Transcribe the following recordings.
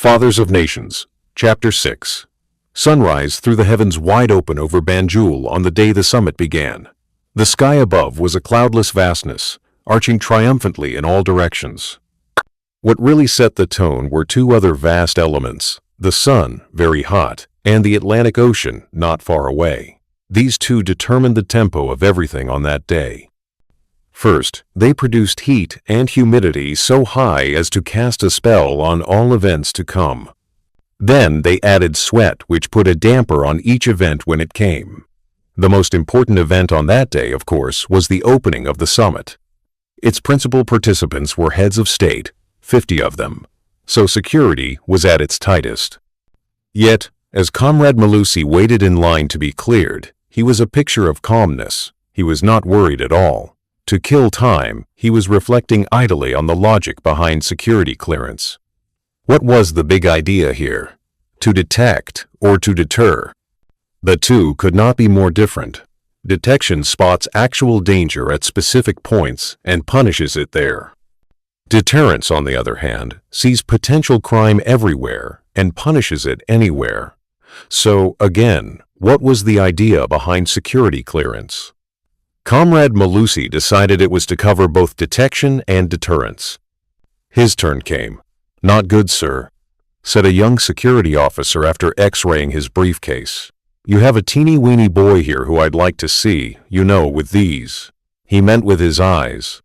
Fathers of Nations, Chapter 6. Sunrise threw the heavens wide open over Banjul on the day the summit began. The sky above was a cloudless vastness, arching triumphantly in all directions. What really set the tone were two other vast elements, the sun, very hot, and the Atlantic Ocean, not far away. These two determined the tempo of everything on that day. First, they produced heat and humidity so high as to cast a spell on all events to come. Then they added sweat, which put a damper on each event when it came. The most important event on that day, of course, was the opening of the summit. Its principal participants were heads of state, 50 of them, so security was at its tightest. Yet, as Comrade Malusi waited in line to be cleared, he was a picture of calmness. He was not worried at all. To kill time, he was reflecting idly on the logic behind security clearance. What was the big idea here? To detect or to deter? The two could not be more different. Detection spots actual danger at specific points and punishes it there. Deterrence, on the other hand, sees potential crime everywhere and punishes it anywhere. So, again, what was the idea behind security clearance? Comrade Malusi decided it was to cover both detection and deterrence. His turn came. "Not good, sir," said a young security officer after x-raying his briefcase. "You have a teeny-weeny boy here who I'd like to see, with these." He meant with his eyes.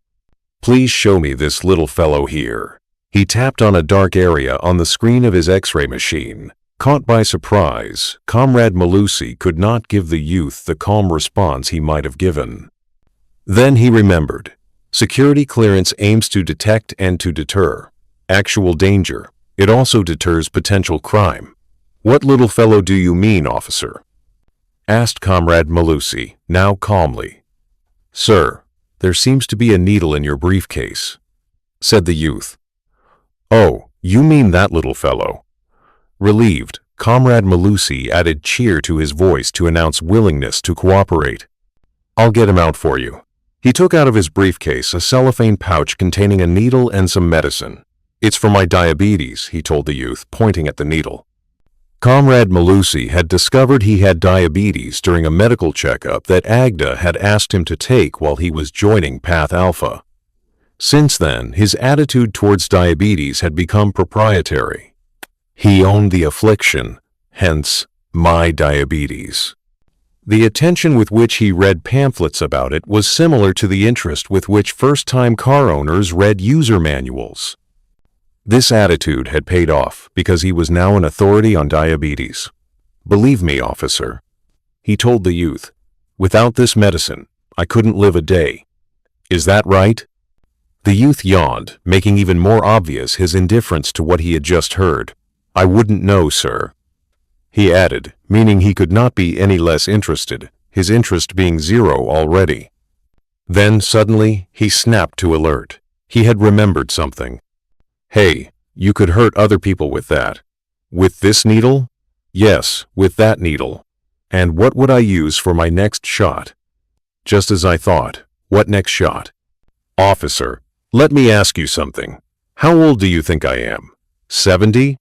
"Please show me this little fellow here." He tapped on a dark area on the screen of his x-ray machine. Caught by surprise, Comrade Malusi could not give the youth the calm response he might have given. Then he remembered. Security clearance aims to detect and to deter actual danger. It also deters potential crime. "What little fellow do you mean, officer?" asked Comrade Malusi, now calmly. "Sir, there seems to be a needle in your briefcase," said the youth. "Oh, you mean that little fellow." Relieved, Comrade Malusi added cheer to his voice to announce willingness to cooperate. "I'll get him out for you." He took out of his briefcase a cellophane pouch containing a needle and some medicine. "It's for my diabetes," he told the youth, pointing at the needle. Comrade Malusi had discovered he had diabetes during a medical checkup that Agda had asked him to take while he was joining Path Alpha. Since then, his attitude towards diabetes had become proprietary. He owned the affliction, hence, my diabetes. The attention with which he read pamphlets about it was similar to the interest with which first-time car owners read user manuals. This attitude had paid off because he was now an authority on diabetes. "Believe me, officer," he told the youth, "without this medicine, I couldn't live a day. Is that right?" The youth yawned, making even more obvious his indifference to what he had just heard. "I wouldn't know, sir," he added, meaning he could not be any less interested, his interest being zero already. Then, suddenly, he snapped to alert. He had remembered something. "Hey, you could hurt other people with that." "With this needle?" "Yes, with that needle." "And what would I use for my next shot?" "Just as I thought. What next shot?" "Officer, let me ask you something. How old do you think I am? 70?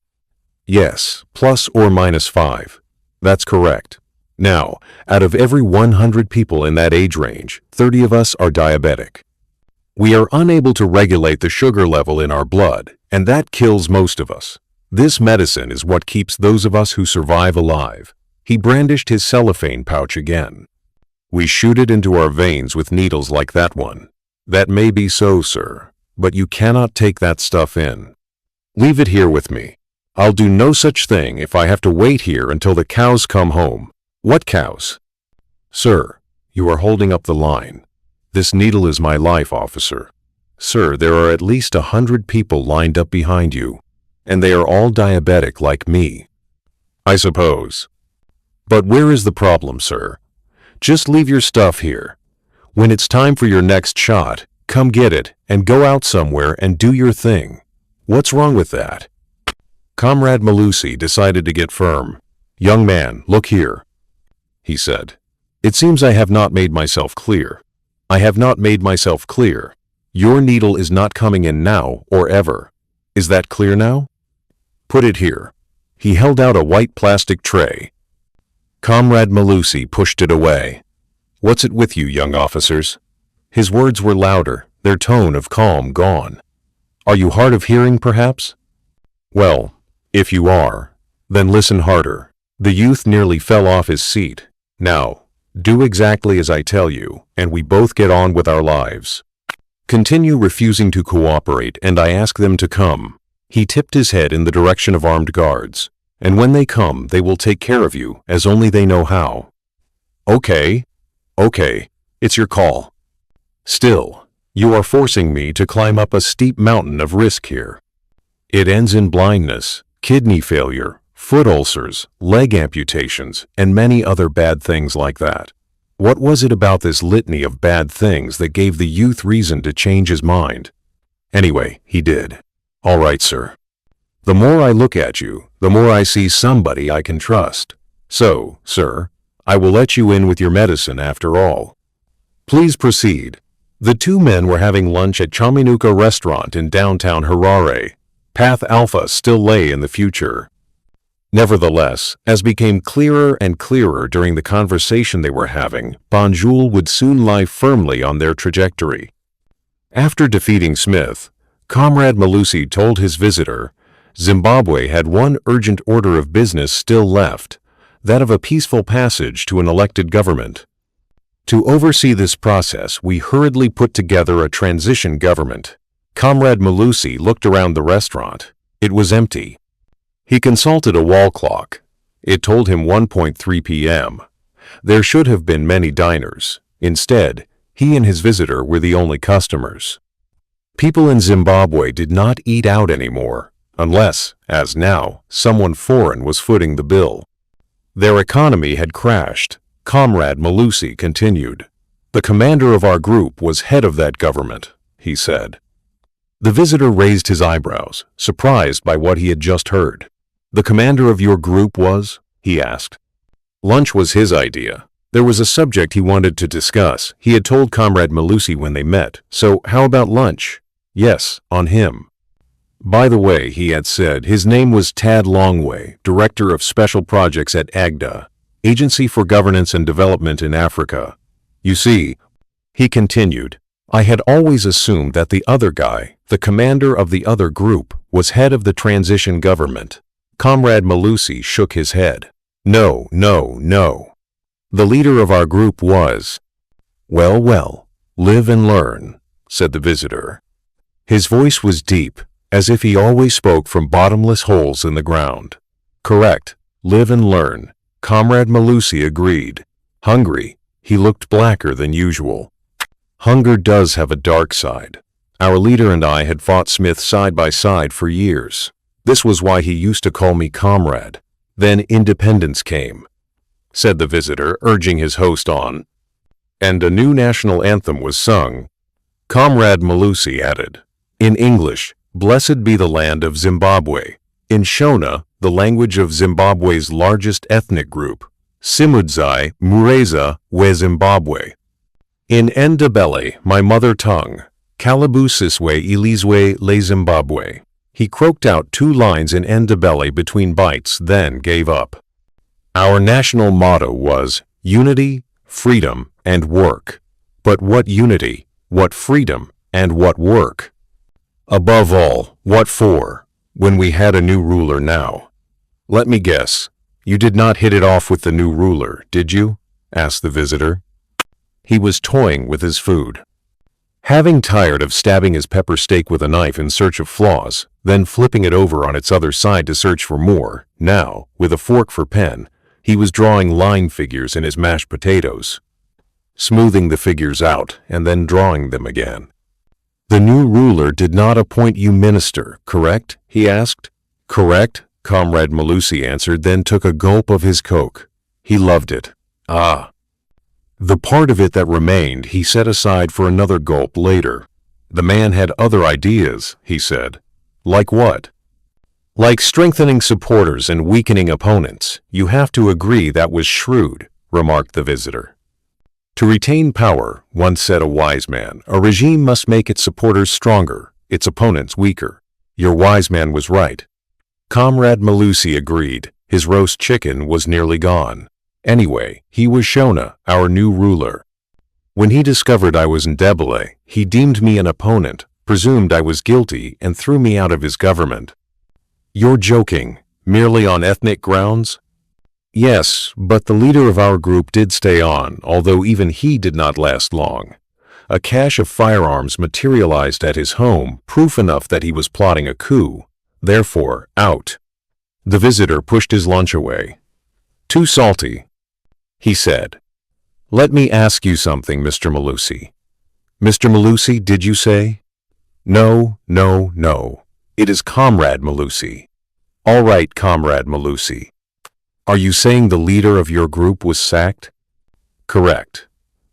"Yes, plus or minus 5. "That's correct. Now, out of every 100 people in that age range, 30 of us are diabetic. We are unable to regulate the sugar level in our blood, and that kills most of us. This medicine is what keeps those of us who survive alive." He brandished his cellophane pouch again. "We shoot it into our veins with needles like that one." "That may be so, sir, but you cannot take that stuff in. Leave it here with me. I'll do no such thing if I have to wait here until the cows come home." "What cows?" "Sir, you are holding up the line. This needle is my life, officer. Sir, there are at least 100 people lined up behind you, and they are all diabetic like me." "I suppose. But where is the problem, sir? Just leave your stuff here. When it's time for your next shot, come get it and go out somewhere and do your thing. What's wrong with that?" Comrade Malusi decided to get firm. "Young man, look here," he said. "It seems I have not made myself clear. I have not made myself clear. Your needle is not coming in now or ever. Is that clear now?" Put it here." He held out a white plastic tray. Comrade Malusi pushed it away. "What's it with you, young officers?" His words were louder, their tone of calm gone. "Are you hard of hearing, perhaps? Well, if you are, then listen harder." The youth nearly fell off his seat. "Now, do exactly as I tell you, and we both get on with our lives. Continue refusing to cooperate, and I ask them to come." He tipped his head in the direction of armed guards. "And when they come, they will take care of you, as only they know how." Okay, it's your call. Still, you are forcing me to climb up a steep mountain of risk here. It ends in blindness, kidney failure, foot ulcers, leg amputations, and many other bad things like that. What was it about this litany of bad things that gave the youth reason to change his mind? Anyway, he did. "All right, sir. The more I look at you, the more I see somebody I can trust. So, sir, I will let you in with your medicine after all. Please proceed." The two men were having lunch at Chaminuka restaurant in downtown Harare. Path Alpha still lay in the future. Nevertheless, as became clearer and clearer during the conversation they were having, Banjul would soon lie firmly on their trajectory. After defeating Smith, Comrade Malusi told his visitor, Zimbabwe had one urgent order of business still left, that of a peaceful passage to an elected government. To oversee this process, we hurriedly put together a transition government. Comrade Malusi looked around the restaurant. It was empty. He consulted a wall clock. It told him 1:03 p.m. There should have been many diners. Instead, he and his visitor were the only customers. People in Zimbabwe did not eat out anymore, unless, as now, someone foreign was footing the bill. Their economy had crashed. Comrade Malusi continued. "The commander of our group was head of that government," he said. The visitor raised his eyebrows, surprised by what he had just heard. "The commander of your group was?" he asked. Lunch was his idea. There was a subject he wanted to discuss. He had told Comrade Malusi when they met, so how about lunch? Yes, on him. By the way, he had said, his name was Tad Longway, Director of Special Projects at AGDA, Agency for Governance and Development in Africa. "You see," he continued, "I had always assumed that the other guy, the commander of the other group, was head of the transition government." Comrade Malusi shook his head. No. The leader of our group was." Well, live and learn," said the visitor. His voice was deep, as if he always spoke from bottomless holes in the ground. "Correct, live and learn," Comrade Malusi agreed. "Hungry?" He looked blacker than usual. "Hunger does have a dark side. Our leader and I had fought Smith side by side for years. This was why he used to call me comrade. Then independence came," said the visitor, urging his host on. "And a new national anthem was sung," Comrade Malusi added. "In English, 'Blessed be the land of Zimbabwe.' In Shona, the language of Zimbabwe's largest ethnic group, Simudzai Mureza we Zimbabwe. In Ndebele, my mother tongue, Kalabu Siswe Ilizwe le Zimbabwe." He croaked out 2 lines in Ndebele between bites, then gave up. "Our national motto was unity, freedom, and work. But what unity, what freedom, and what work? Above all, what for, when we had a new ruler now? Let me guess, you did not hit it off with the new ruler, did you?" asked the visitor. He was toying with his food. Having tired of stabbing his pepper steak with a knife in search of flaws, then flipping it over on its other side to search for more, now, with a fork for pen, he was drawing line figures in his mashed potatoes, smoothing the figures out and then drawing them again. "The new ruler did not appoint you minister, correct?" he asked. "Correct," Comrade Malusi answered, then took a gulp of his Coke. He loved it. Ah. The part of it that remained he set aside for another gulp later. The man had other ideas, he said. "Like what?" "Like strengthening supporters and weakening opponents. You have to agree that was shrewd," remarked the visitor. "To retain power," once said a wise man, "a regime must make its supporters stronger, its opponents weaker." Your wise man was right. Comrade Malusi agreed. His roast chicken was nearly gone. Anyway, he was Shona, our new ruler. When he discovered I was Ndebele, he deemed me an opponent, presumed I was guilty, and threw me out of his government. You're joking, merely on ethnic grounds? Yes, but the leader of our group did stay on, although even he did not last long. A cache of firearms materialized at his home, proof enough that he was plotting a coup. Therefore, out. The visitor pushed his lunch away. Too salty, he said. Let me ask you something, Mr. Malusi. Mr. Malusi, did you say? No. It is Comrade Malusi. All right, Comrade Malusi. Are you saying the leader of your group was sacked? Correct.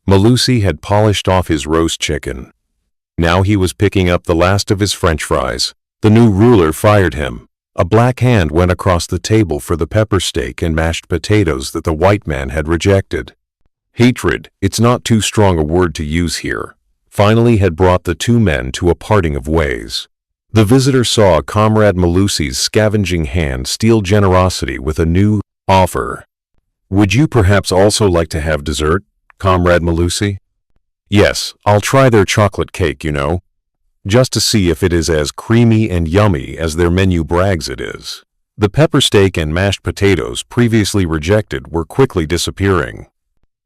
Malusi had polished off his roast chicken. Now he was picking up the last of his French fries. The new ruler fired him. A black hand went across the table for the pepper steak and mashed potatoes that the white man had rejected. Hatred, it's not too strong a word to use here, finally had brought the two men to a parting of ways. The visitor saw Comrade Malusi's scavenging hand steal generosity with a new offer. Would you perhaps also like to have dessert, Comrade Malusi? Yes, I'll try their chocolate cake, you know, just to see if it is as creamy and yummy as their menu brags it is. The pepper steak and mashed potatoes previously rejected were quickly disappearing.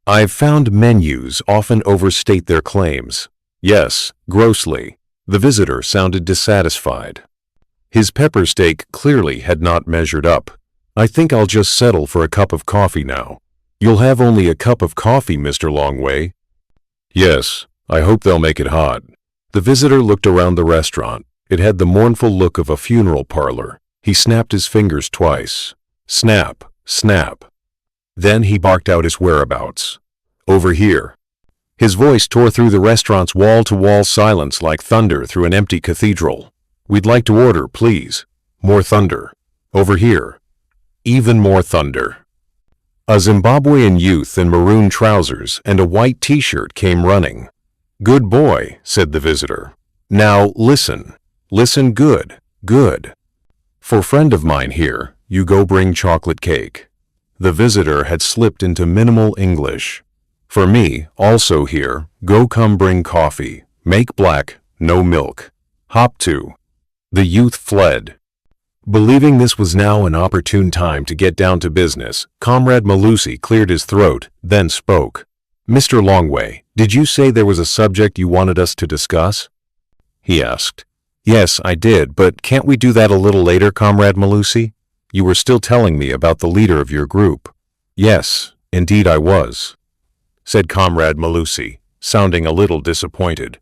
I've found menus often overstate their claims. Yes, grossly. The visitor sounded dissatisfied. His pepper steak clearly had not measured up. I think I'll just settle for a cup of coffee now. You'll have only a cup of coffee, Mr. Longway? Yes, I hope they'll make it hot. The visitor looked around the restaurant. It had the mournful look of a funeral parlor. He snapped his fingers twice. Snap, snap. Then he barked out his whereabouts. Over here. His voice tore through the restaurant's wall-to-wall silence like thunder through an empty cathedral. We'd like to order, please. More thunder. Over here. Even more thunder. A Zimbabwean youth in maroon trousers and a white t-shirt came running. Good boy, said the visitor. Now listen. Listen good. Good. For friend of mine here, you go bring chocolate cake. The visitor had slipped into minimal English. For me, also here, go come bring coffee. Make black, no milk. Hop to. The youth fled. Believing this was now an opportune time to get down to business, Comrade Malusi cleared his throat, then spoke. Mr. Longway, did you say there was a subject you wanted us to discuss? He asked. Yes, I did, but can't we do that a little later, Comrade Malusi? You were still telling me about the leader of your group. Yes, indeed I was, said Comrade Malusi, sounding a little disappointed.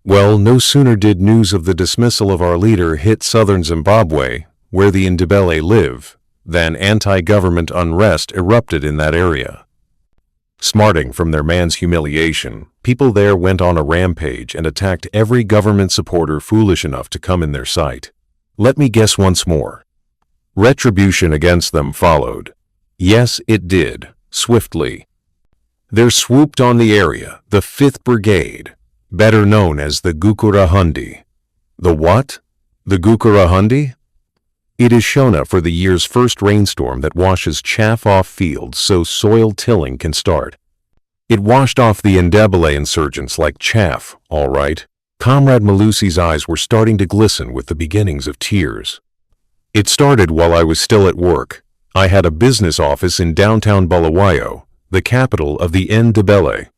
Well, no sooner did news of the dismissal of our leader hit southern Zimbabwe, where the Ndebele live, than anti-government unrest erupted in that area. Smarting from their man's humiliation, people there went on a rampage and attacked every government supporter foolish enough to come in their sight. Let me guess once more. Retribution against them followed. Yes, it did, swiftly. There swooped on the area the 5th Brigade, better known as the Gukurahundi. The what? The Gukurahundi? It is Shona for the year's first rainstorm that washes chaff off fields so soil tilling can start. It washed off the Ndebele insurgents like chaff, all right. Comrade Malusi's eyes were starting to glisten with the beginnings of tears. It started while I was still at work. I had a business office in downtown Bulawayo, the capital of the Ndebele.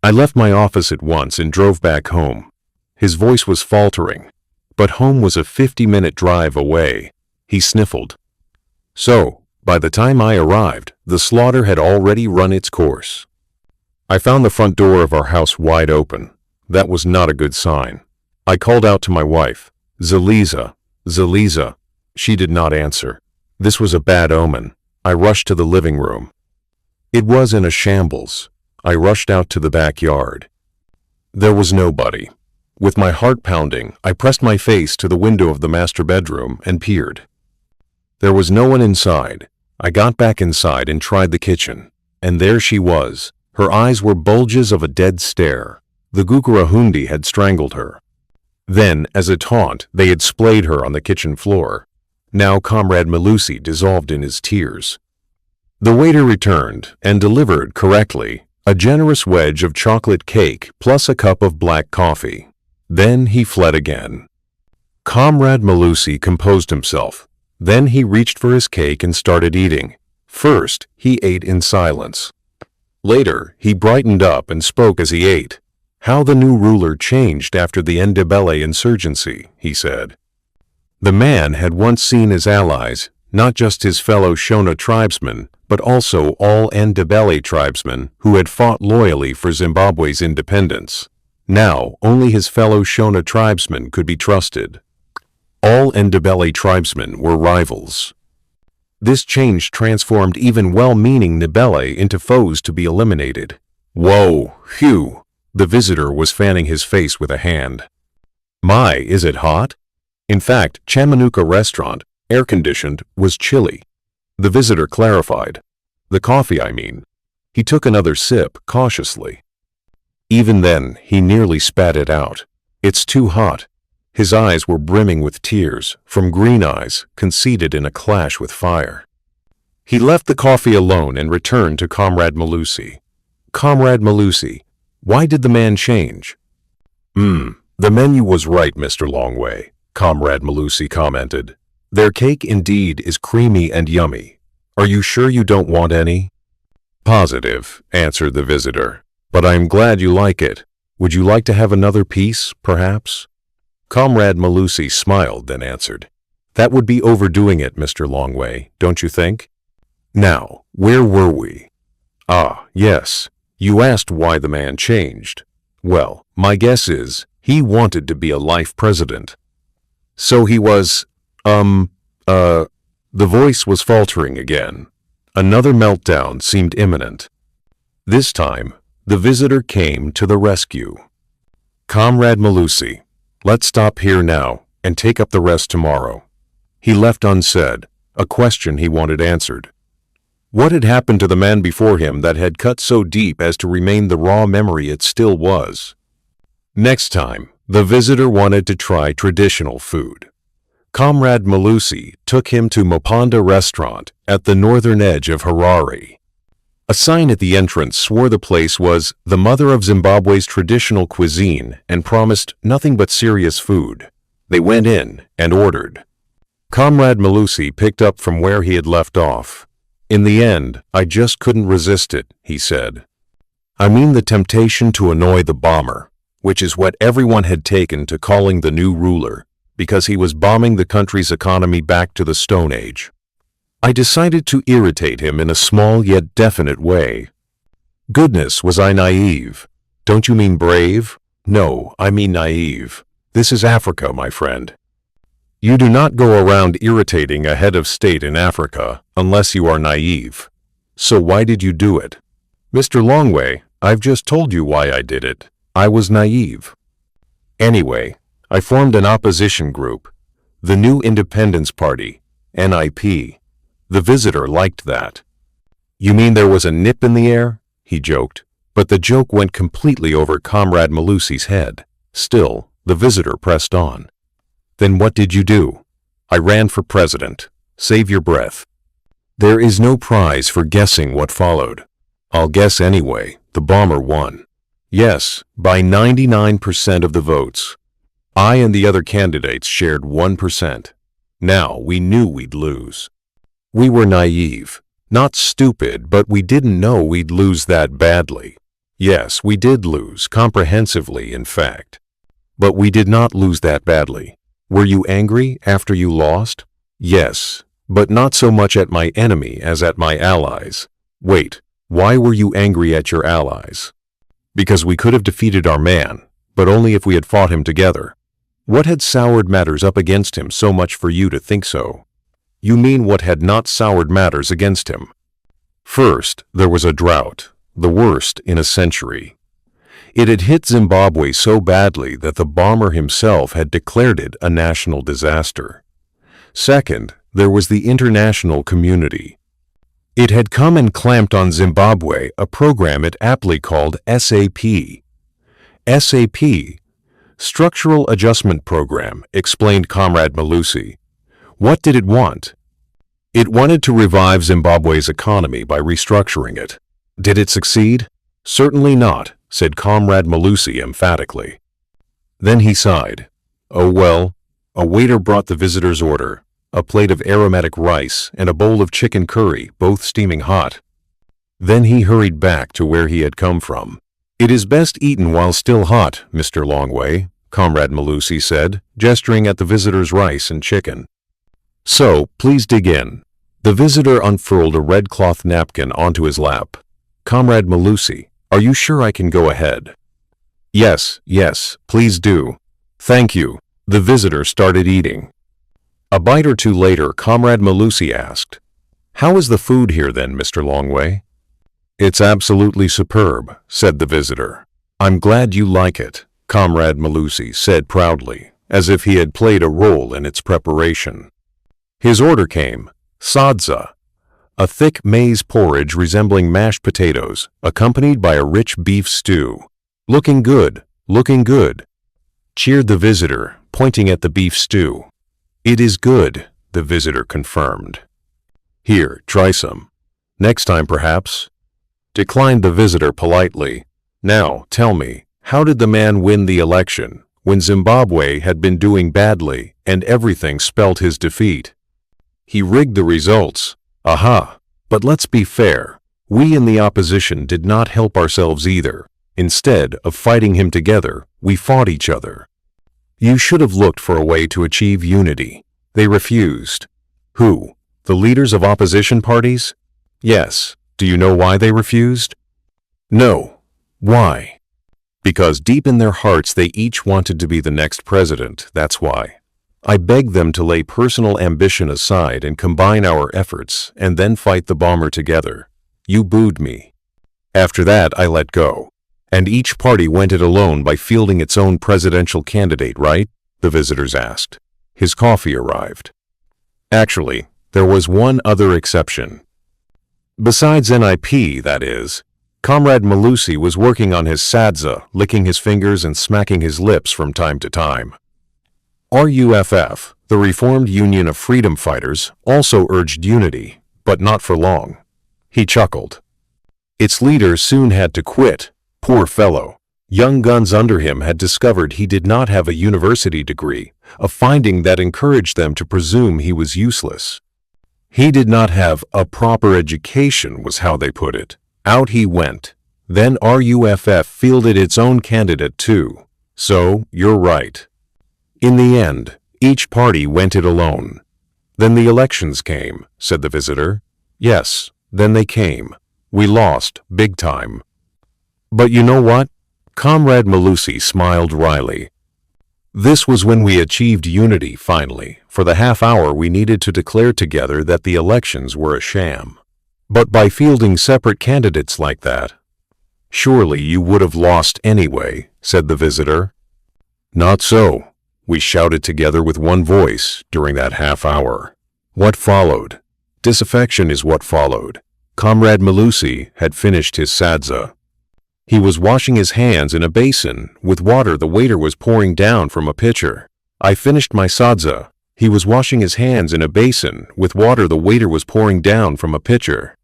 I left my office at once and drove back home. His voice was faltering, but home was a 50-minute drive away. He sniffled. So, by the time I arrived, the slaughter had already run its course. I found the front door of our house wide open. That was not a good sign. I called out to my wife, Zaliza, Zaliza. She did not answer. This was a bad omen. I rushed to the living room. It was in a shambles. I rushed out to the backyard. There was nobody. With my heart pounding, I pressed my face to the window of the master bedroom and peered. There was no one inside. I got back inside and tried the kitchen. And there she was. Her eyes were bulges of a dead stare. The Gukurahundi had strangled her. Then, as a taunt, they had splayed her on the kitchen floor. Now Comrade Malusi dissolved in his tears. The waiter returned and delivered correctly a generous wedge of chocolate cake plus a cup of black coffee. Then he fled again. Comrade Malusi composed himself. Then he reached for his cake and started eating. First, he ate in silence. Later, he brightened up and spoke as he ate. How the new ruler changed after the Ndebele insurgency, he said. The man had once seen his allies, not just his fellow Shona tribesmen, but also all Ndebele tribesmen who had fought loyally for Zimbabwe's independence. Now, only his fellow Shona tribesmen could be trusted. All Ndebele tribesmen were rivals. This change transformed even well-meaning Ndebele into foes to be eliminated. Whoa, phew! The visitor was fanning his face with a hand. My, is it hot? In fact, Chamanuka restaurant, air-conditioned, was chilly. The visitor clarified. The coffee, I mean. He took another sip, cautiously. Even then, he nearly spat it out. It's too hot. His eyes were brimming with tears, from green eyes, conceited in a clash with fire. He left the coffee alone and returned to Comrade Malusi. Comrade Malusi, why did the man change? The menu was right, Mr. Longway, Comrade Malusi commented. Their cake indeed is creamy and yummy. Are you sure you don't want any? Positive, answered the visitor. But I am glad you like it. Would you like to have another piece, perhaps? Comrade Malusi smiled, then answered. That would be overdoing it, Mr. Longway, don't you think? Now, where were we? Ah, yes. You asked why the man changed. Well, my guess is he wanted to be a life president. So he was, the voice was faltering again. Another meltdown seemed imminent. This time, the visitor came to the rescue. Comrade Malusi, let's stop here now and take up the rest tomorrow. He left unsaid a question he wanted answered. What had happened to the man before him that had cut so deep as to remain the raw memory it still was? Next time, the visitor wanted to try traditional food. Comrade Malusi took him to Mopanda Restaurant at the northern edge of Harare. A sign at the entrance swore the place was the mother of Zimbabwe's traditional cuisine and promised nothing but serious food. They went in and ordered. Comrade Malusi picked up from where he had left off. In the end, I just couldn't resist it, he said. I mean the temptation to annoy the bomber, which is what everyone had taken to calling the new ruler, because he was bombing the country's economy back to the Stone Age. I decided to irritate him in a small yet definite way. Goodness, was I naive? Don't you mean brave? No, I mean naive. This is Africa, my friend. You do not go around irritating a head of state in Africa unless you are naive. So why did you do it? Mr. Longway, I've just told you why I did it. I was naive. Anyway, I formed an opposition group, the New Independence Party, NIP. The visitor liked that. You mean there was a nip in the air? He joked, but the joke went completely over Comrade Malusi's head. Still, the visitor pressed on. Then what did you do? I ran for president. Save your breath. There is no prize for guessing what followed. I'll guess anyway. The bomber won. Yes, by 99% of the votes. I and the other candidates shared 1%. Now we knew we'd lose. We were naive. Not stupid, but we didn't know we'd lose that badly. Yes, we did lose, comprehensively, in fact. But we did not lose that badly. Were you angry after you lost? Yes, but not so much at my enemy as at my allies. Wait, why were you angry at your allies? Because we could have defeated our man, but only if we had fought him together. What had soured matters up against him so much for you to think so? You mean what had not soured matters against him? First, there was a drought, the worst in a century. It had hit Zimbabwe so badly that the bomber himself had declared it a national disaster. Second, there was the international community. It had come and clamped on Zimbabwe a program it aptly called SAP. SAP, Structural Adjustment Program, explained Comrade Malusi, What did it want? It wanted to revive Zimbabwe's economy by restructuring it. Did it succeed? Certainly not, said Comrade Malusi emphatically. Then he sighed. Oh well. A waiter brought the visitor's order, a plate of aromatic rice and a bowl of chicken curry, both steaming hot. Then he hurried back to where he had come from. It is best eaten while still hot, Mr. Longway, Comrade Malusi said, gesturing at the visitor's rice and chicken. So, please dig in. The visitor unfurled a red cloth napkin onto his lap. Comrade Malusi, are you sure I can go ahead? Yes, please do. Thank you. The visitor started eating. A bite or two later, Comrade Malusi asked, How is the food here then, Mr. Longway? It's absolutely superb, said the visitor. I'm glad you like it, Comrade Malusi said proudly, as if he had played a role in its preparation. His order came, sadza, a thick maize porridge resembling mashed potatoes, accompanied by a rich beef stew. Looking good, cheered the visitor, pointing at the beef stew. It is good, the visitor confirmed. Here, try some. Next time, perhaps? Declined the visitor politely. Now, tell me, how did the man win the election when Zimbabwe had been doing badly and everything spelt his defeat? He rigged the results. Aha! But let's be fair. We in the opposition did not help ourselves either. Instead of fighting him together, we fought each other. You should have looked for a way to achieve unity. They refused. Who? The leaders of opposition parties? Yes. Do you know why they refused? No. Why? Because deep in their hearts they each wanted to be the next president, that's why. I begged them to lay personal ambition aside and combine our efforts and then fight the bomber together. You booed me. After that, I let go. And each party went it alone by fielding its own presidential candidate, right? The visitors asked. His coffee arrived. Actually, there was one other exception. Besides NIP, that is, Comrade Malusi was working on his sadza, licking his fingers and smacking his lips from time to time. RUFF, the Reformed Union of Freedom Fighters, also urged unity, but not for long. He chuckled. Its leader soon had to quit. Poor fellow. Young guns under him had discovered he did not have a university degree, a finding that encouraged them to presume he was useless. He did not have a proper education, was how they put it. Out he went. Then RUFF fielded its own candidate too. So, you're right. In the end, each party went it alone. Then the elections came, said the visitor. Yes, then they came. We lost, big time. But you know what? Comrade Malusi smiled wryly. This was when we achieved unity, finally, for the half hour we needed to declare together that the elections were a sham. But by fielding separate candidates like that, surely you would have lost anyway, said the visitor. Not so. We shouted together with one voice during that half hour. What followed? Disaffection is what followed. Comrade Malusi had finished his sadza. He was washing his hands in a basin with water the waiter was pouring down from a pitcher. I finished my sadza. He was washing his hands in a basin with water the waiter was pouring down from a pitcher.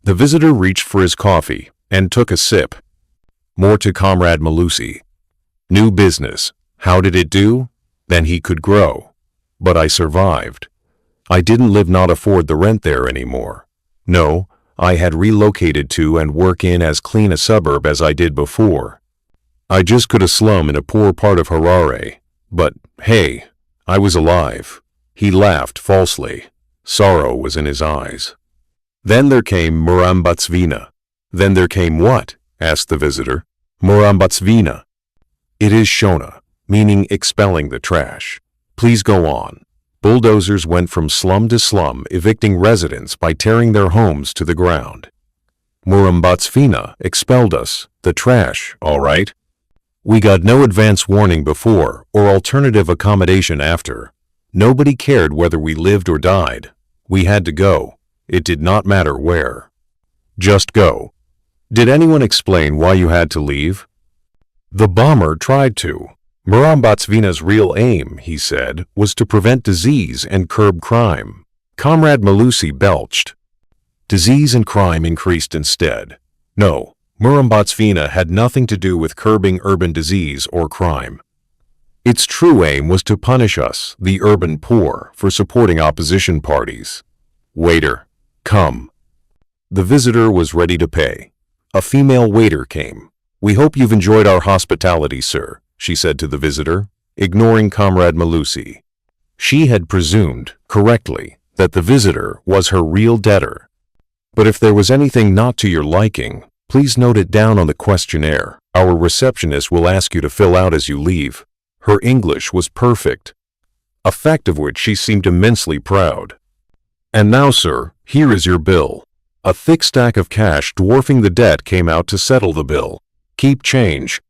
The visitor reached for his coffee and took a sip. More to Comrade Malusi. New business. How did it do? Then he could grow. But I survived. I didn't live not afford the rent there anymore. No, I had relocated to and work in as clean a suburb as I did before. I just could a slum in a poor part of Harare. But, hey, I was alive. He laughed falsely. Sorrow was in his eyes. Then there came Murambatsvina. Then there came what? Asked the visitor. Murambatsvina. It is Shona, meaning expelling the trash. Please go on. Bulldozers went from slum to slum, evicting residents by tearing their homes to the ground. Murambatsvina expelled us, the trash, all right. We got no advance warning before or alternative accommodation after. Nobody cared whether we lived or died. We had to go. It did not matter where. Just go. Did anyone explain why you had to leave? The bomber tried to. Murambatsvina's real aim, he said, was to prevent disease and curb crime. Comrade Malusi belched. Disease and crime increased instead. No, Murambatsvina had nothing to do with curbing urban disease or crime. Its true aim was to punish us, the urban poor, for supporting opposition parties. Waiter, come. The visitor was ready to pay. A female waiter came. "We hope you've enjoyed our hospitality, sir," she said to the visitor, ignoring Comrade Malusi. She had presumed, correctly, that the visitor was her real debtor. "But if there was anything not to your liking, please note it down on the questionnaire. Our receptionist will ask you to fill out as you leave." Her English was perfect, a fact of which she seemed immensely proud. "And now, sir, here is your bill." A thick stack of cash dwarfing the debt came out to settle the bill. "Keep change,"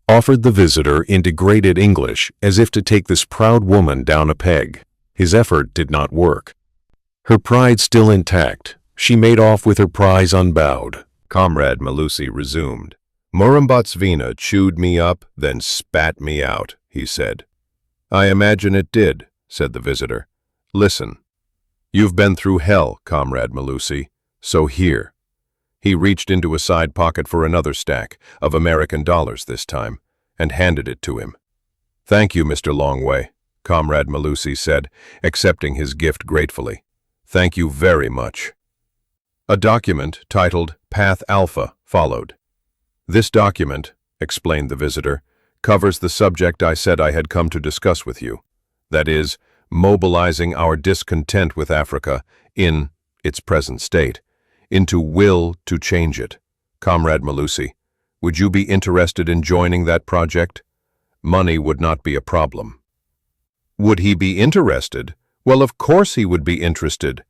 offered the visitor in degraded English, as if to take this proud woman down a peg. His effort did not work. Her pride still intact, she made off with her prize unbowed. Comrade Malusi resumed. "Murambatsvina chewed me up, then spat me out," he said. "I imagine it did," said the visitor. "Listen. You've been through hell, Comrade Malusi, so here." He reached into a side pocket for another stack, of American dollars this time, and handed it to him. "Thank you, Mr. Longway," Comrade Malusi said, accepting his gift gratefully. "Thank you very much." A document titled Path Alpha followed. "This document," explained the visitor, "covers the subject I said I had come to discuss with you. That is, mobilizing our discontent with Africa in its present state, into will to change it. Comrade Malusi, would you be interested in joining that project? Money would not be a problem." Would he be interested? Well, of course he would be interested.